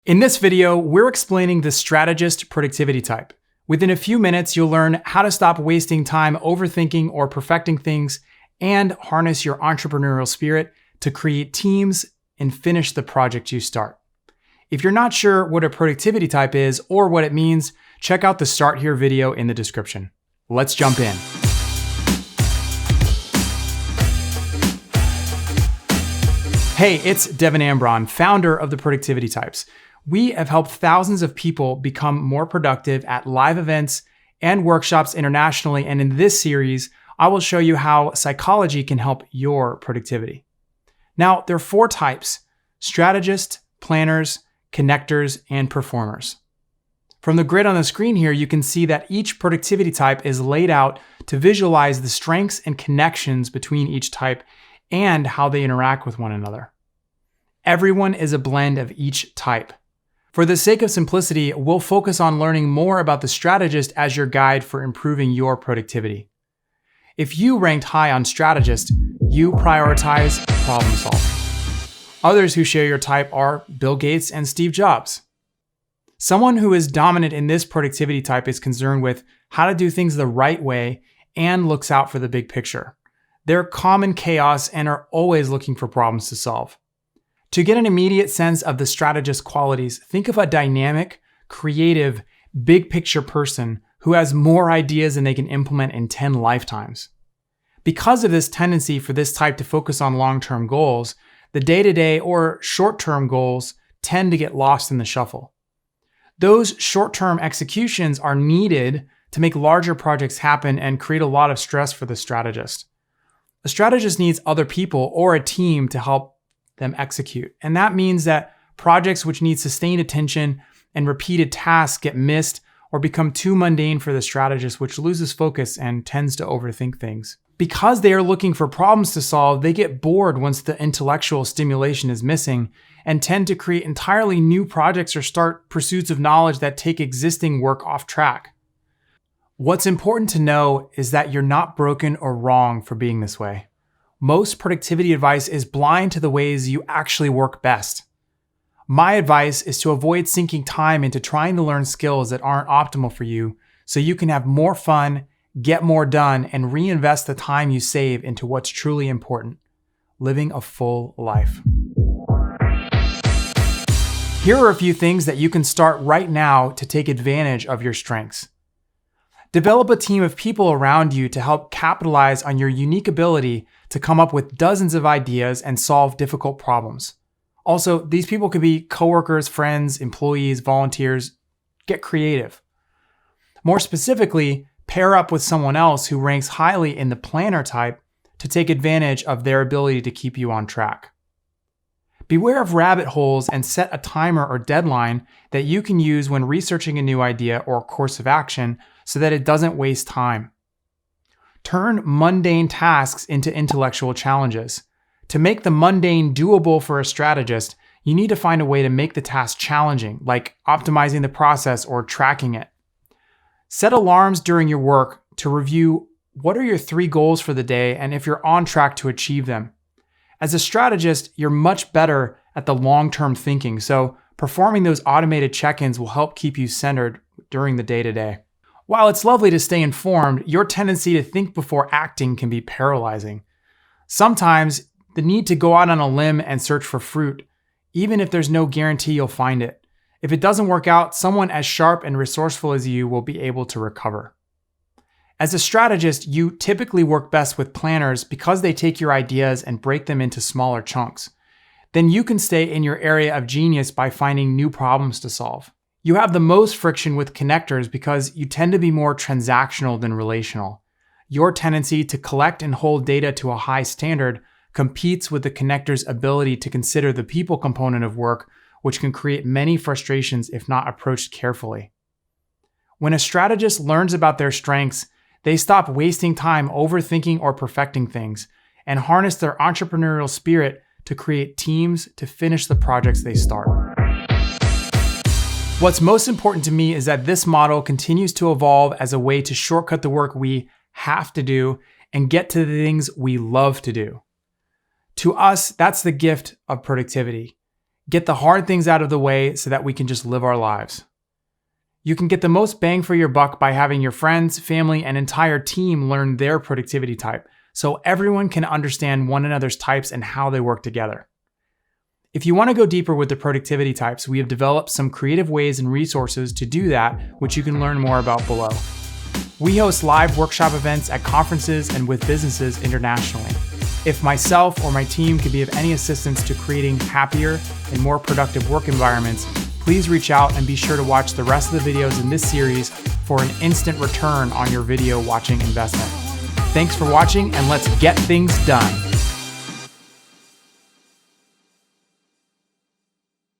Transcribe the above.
In this video, we're explaining the Strategist Productivity Type. Within a few minutes, you'll learn how to stop wasting time overthinking or perfecting things and harness your entrepreneurial spirit to create teams and finish the project you start. If you're not sure what a productivity type is or what it means, check out the Start Here video in the description. Let's jump in. Hey, it's Devin Ambron, founder of the Productivity Types. We have helped thousands of people become more productive at live events and workshops internationally. And in this series, I will show you how psychology can help your productivity. Now, there are 4 types: strategists, planners, connectors, and performers. From the grid on the screen here, you can see that each productivity type is laid out to visualize the strengths and connections between each type and how they interact with one another. Everyone is a blend of each type. For the sake of simplicity, we'll focus on learning more about the strategist as your guide for improving your productivity. If you ranked high on strategist, you prioritize problem solving. Others who share your type are Bill Gates and Steve Jobs. Someone who is dominant in this productivity type is concerned with how to do things the right way and looks out for the big picture. They're calm in chaos and are always looking for problems to solve. To get an immediate sense of the strategist qualities, think of a dynamic, creative, big picture person who has more ideas than they can implement in 10 lifetimes. Because of this tendency for this type to focus on long-term goals, the day-to-day or short-term goals tend to get lost in the shuffle. Those short-term executions are needed to make larger projects happen and create a lot of stress for the strategist. A strategist needs other people or a team to help them execute. And that means that projects which need sustained attention and repeated tasks get missed or become too mundane for the strategist, which loses focus and tends to overthink things. Because they are looking for problems to solve, they get bored once the intellectual stimulation is missing and tend to create entirely new projects or start pursuits of knowledge that take existing work off track. What's important to know is that you're not broken or wrong for being this way. Most productivity advice is blind to the ways you actually work best. My advice is to avoid sinking time into trying to learn skills that aren't optimal for you so you can have more fun, get more done, and reinvest the time you save into what's truly important: living a full life. Here are a few things that you can start right now to take advantage of your strengths. Develop a team of people around you to help capitalize on your unique ability to come up with dozens of ideas and solve difficult problems. Also, these people could be coworkers, friends, employees, volunteers. Get creative. More specifically, pair up with someone else who ranks highly in the planner type to take advantage of their ability to keep you on track. Beware of rabbit holes and set a timer or deadline that you can use when researching a new idea or course of action so that it doesn't waste time. Turn mundane tasks into intellectual challenges. To make the mundane doable for a strategist, you need to find a way to make the task challenging, like optimizing the process or tracking it. Set alarms during your work to review what are your 3 goals for the day and if you're on track to achieve them. As a strategist, you're much better at the long-term thinking, so performing those automated check-ins will help keep you centered during the day-to-day. While it's lovely to stay informed, your tendency to think before acting can be paralyzing. Sometimes the need to go out on a limb and search for fruit, even if there's no guarantee you'll find it. If it doesn't work out, someone as sharp and resourceful as you will be able to recover. As a strategist, you typically work best with planners because they take your ideas and break them into smaller chunks. Then you can stay in your area of genius by finding new problems to solve. You have the most friction with connectors because you tend to be more transactional than relational. Your tendency to collect and hold data to a high standard competes with the connector's ability to consider the people component of work, which can create many frustrations if not approached carefully. When a strategist learns about their strengths, they stop wasting time overthinking or perfecting things and harness their entrepreneurial spirit to create teams to finish the projects they start. What's most important to me is that this model continues to evolve as a way to shortcut the work we have to do and get to the things we love to do. To us, that's the gift of productivity. Get the hard things out of the way so that we can just live our lives. You can get the most bang for your buck by having your friends, family, and entire team learn their productivity type, so everyone can understand one another's types and how they work together. If you want to go deeper with the productivity types, we have developed some creative ways and resources to do that, which you can learn more about below. We host live workshop events at conferences and with businesses internationally. If myself or my team can be of any assistance to creating happier and more productive work environments, please reach out and be sure to watch the rest of the videos in this series for an instant return on your video watching investment. Thanks for watching, and let's get things done.